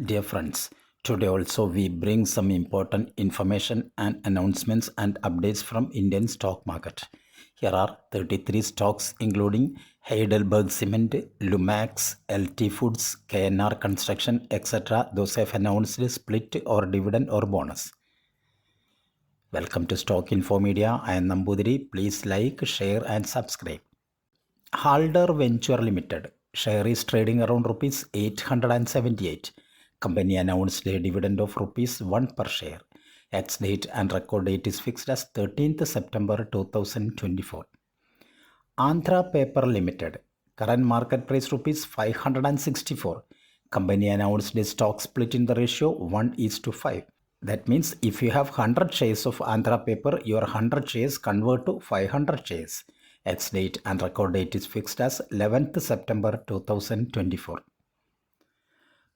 Dear friends, today also we bring some important information and announcements and updates from Indian stock market. Here are 33 stocks including Heidelberg Cement, Lumax, LT Foods, KNR Construction, etc. Those have announced split or dividend or bonus. Welcome to Stock Info Media. I am Nambudiri. Please like, share and subscribe. Halder Venture Limited share is trading around rupees 878. Company announced a dividend of rupees 1 per share. Ex-date and record date is fixed as 13th September 2024. Andhra Paper Limited current market price rupees 564. Company announced a stock split in the ratio 1:5. That means if you have 100 shares of Andhra Paper, your 100 shares convert to 500 shares. Ex-date and record date is fixed as 11th September 2024.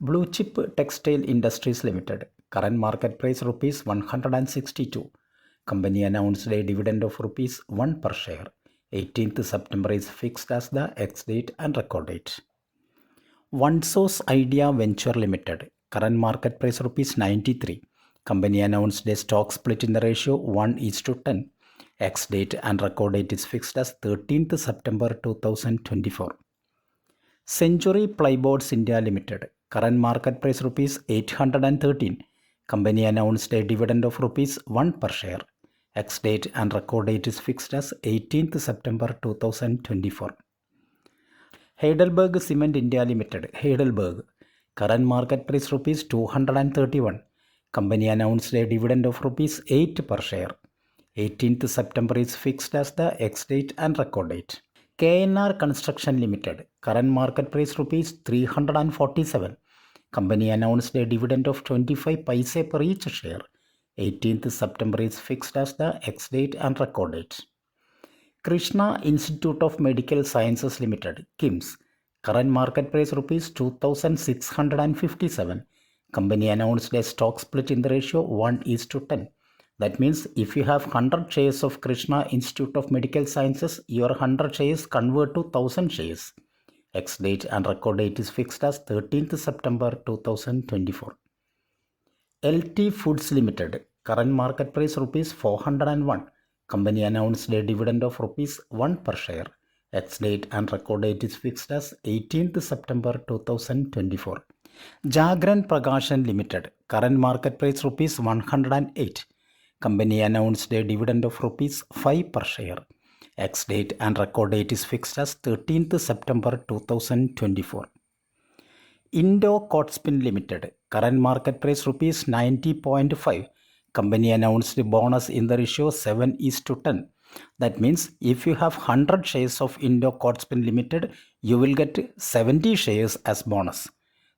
Blue Chip Textile Industries Limited current market price rupees 162. Company announced a dividend of rupees 1 per share. 18th September is fixed as the ex-date and record date. OneSource Idea Venture Limited current market price rupees 93. Company announced a stock split in the ratio 1:10. Ex-date and record date is fixed as 13th September 2024. Century Plyboards India Limited current market price rupees 813. Company announced a dividend of rupees 1 per share. Ex-date and record date is fixed as 18th September 2024. Heidelberg Cement India Limited Heidelberg current market price rupees 231. Company announced a dividend of rupees 8 per share. 18th September is fixed as the ex-date and record date. KNR Construction Limited current market price rupees 347. Company announced a dividend of 25 paise per each share. 18th September is fixed as the ex-date and record date. Krishna Institute of Medical Sciences Limited KIMS current market price rupees 2657. Company announced a stock split in the ratio 1:10. That means if you have 100 shares of Krishna Institute of Medical Sciences, your 100 shares convert to 1000 shares. Ex-date and record date is fixed as 13th September 2024. LT Foods Limited current market price rupees 401. Company announced a dividend of rupees 1 per share. Ex-date and record date is fixed as 18th September 2024. Jagran Prakashan Limited current market price rupees 108. Company announced a dividend of rupees 5 per share. Ex-date and record date is fixed as 13th September 2024. Indo Cotspin Limited current market price rupees 90.5. Company announced a bonus in the ratio 7:10. That means if you have 100 shares of Indo Cotspin Limited, you will get 70 shares as bonus.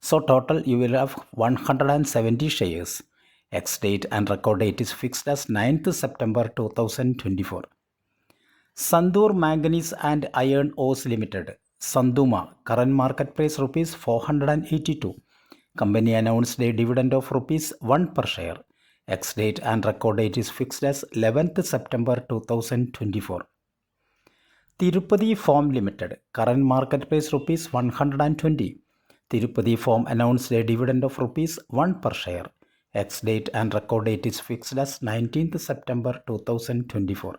So total you will have 170 shares. Ex-date and record date is fixed as 9th September 2024. Sandur Manganese and Iron Ores Limited Sanduma current market price rupees 482. Company announced a dividend of rupees 1 per share. Ex-date and record date is fixed as 11th September 2024. Tirupati Farm Limited current market price rupees 120. Tirupati Farm announced a dividend of rupees 1 per share. Ex-date and record date is fixed as 19th September 2024.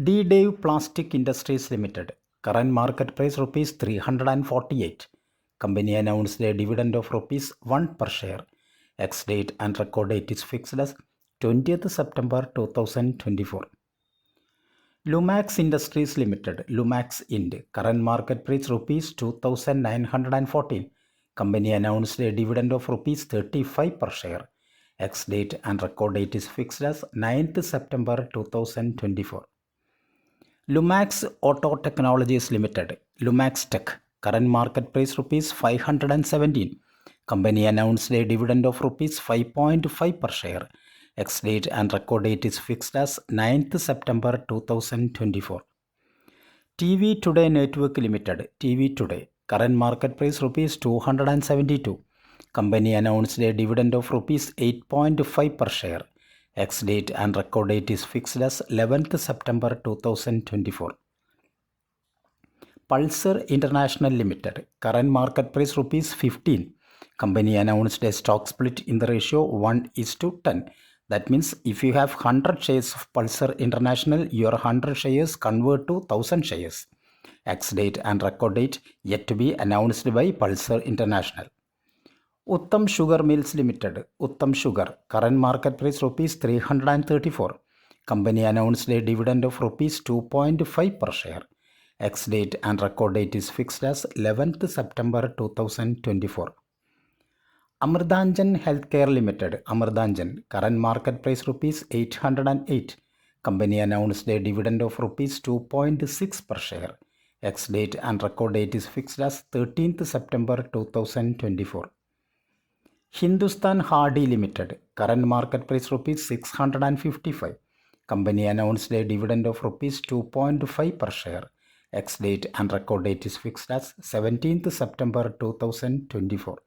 D-Dave Plastic Industries Limited current market price rupees 348. Company announced a dividend of rupees 1 per share. Ex-date and record date is fixed as 20th September 2024. Lumax Industries Limited Lumax Ind current market price rupees 2914. Company announced a dividend of rupees 35 per share. Ex-date and record date is fixed as 9th September 2024. Lumax Auto Technologies Limited Lumax Tech current market price rupees 517. Company announced a dividend of rupees 5.5 per share. Ex-date and record date is fixed as 9th September 2024. TV Today Network Limited TV Today current market price rupees 272. Company announced a dividend of rupees 8.5 per share. Ex-date and record date is fixed as 11th September 2024. Pulsar International Limited current market price rupees 15. Company announced a stock split in the ratio 1:10. That means if you have 100 shares of Pulsar International, your 100 shares convert to 1000 shares. Ex-date and record date yet to be announced by Pulsar International. Uttam Sugar Mills Limited, Uttam Sugar, current market price rupees 334. Company announced a dividend of rupees 2.5 per share. Ex-date and record date is fixed as 11th September 2024. Amrdanjan Healthcare Limited, Amrdanjan, current market price rupees 808. Company announced a dividend of rupees 2.6 per share. Ex-date and record date is fixed as 13th September 2024. Hindustan Hardy Limited, current market price rupees 655. Company announced a dividend of rupees 2.5 per share. Ex-date and record date is fixed as 17th September 2024.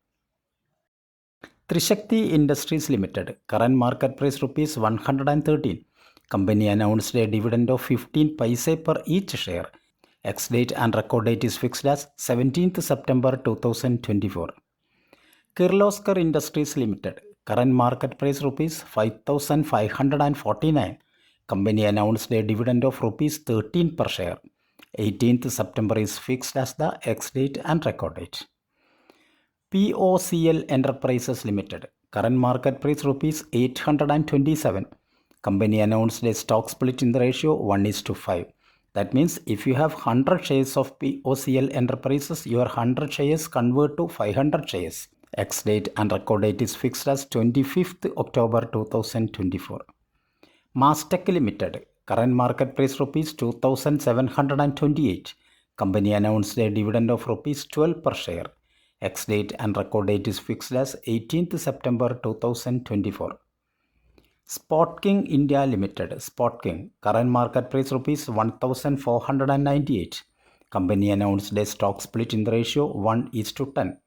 Trishakti Industries Limited, current market price rupees 113. Company announced a dividend of 15 paise per each share. Ex-date and record date is fixed as 17th September 2024. Kirloskar Industries Limited, current market price rupees 5,549. Company announced a dividend of rupees 13 per share. 18th September is fixed as the ex-date and record date. POCL Enterprises Limited, current market price rupees 827. Company announced a stock split in the ratio 1:5. That means if you have 100 shares of POCL Enterprises, your 100 shares convert to 500 shares. Ex-date and record date is fixed as 25th October 2024. Mastech Limited, current market price rupees 2,728. Company announced a dividend of rupees 12 per share. Ex-date and record date is fixed as 18th September 2024. Spot King India Limited, Spot King, current market price rupees 1,498. Company announced a stock split in the ratio 1:10.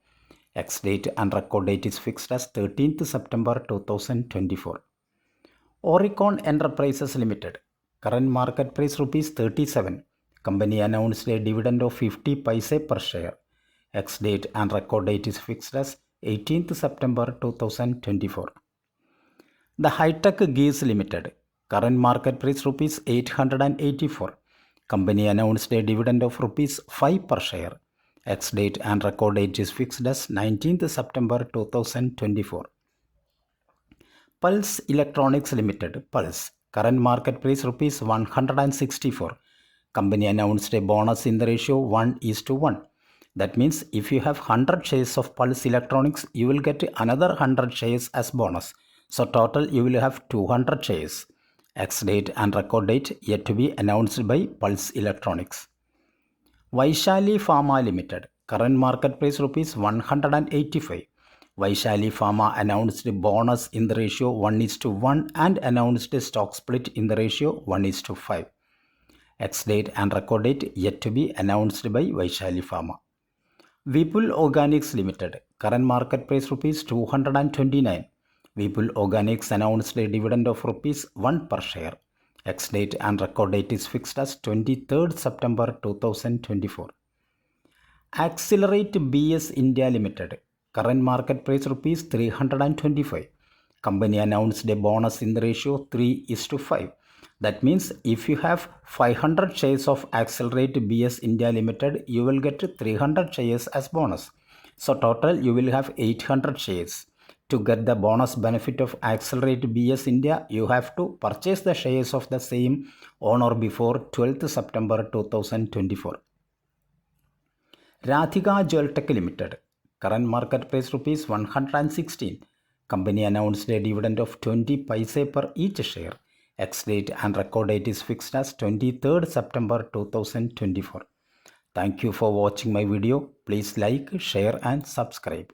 Ex-date and record date is fixed as 13th September 2024. Oricon Enterprises Limited, current market price rupees 37. Company announced a dividend of 50 paise per share. Ex-date and record date is fixed as 18th September 2024. The High-Tech Geese Limited, current market price rupees 884. Company announced a dividend of rupees 5 per share. Ex-date and record date is fixed as 19th September 2024. Pulse Electronics Limited, Pulse, current market price rupees 164. Company announced a bonus in the ratio 1:1. That means if you have 100 shares of Pulse Electronics, you will get another 100 shares as bonus. So total you will have 200 shares. Ex-date and record date yet to be announced by Pulse Electronics. Vaishali Pharma Limited, current market price rupees 185. Vaishali Pharma announced a bonus in the ratio 1:1 and announced a stock split in the ratio 1:5. Ex-date and record date yet to be announced by Vaishali Pharma. Vipul Organics Limited, current market price rupees 229. Vipul Organics announced a dividend of rupees 1 per share. Ex-date and record date is fixed as 23rd September 2024. Accelerate BS India Limited, current market price rupees 325. Company announced a bonus in the ratio 3:5. That means if you have 500 shares of Accelerate BS India Limited, you will get 300 shares as bonus. So total you will have 800 shares. To get the bonus benefit of Accelerate BS India, you have to purchase the shares of the same on or before 12th September 2024. Radhika Jeweltech Limited, current market price rupees 116. Company announced a dividend of 20 paise per each share. Ex-date and record date is fixed as 23rd September 2024. Thank you for watching my video. Please like, share and subscribe.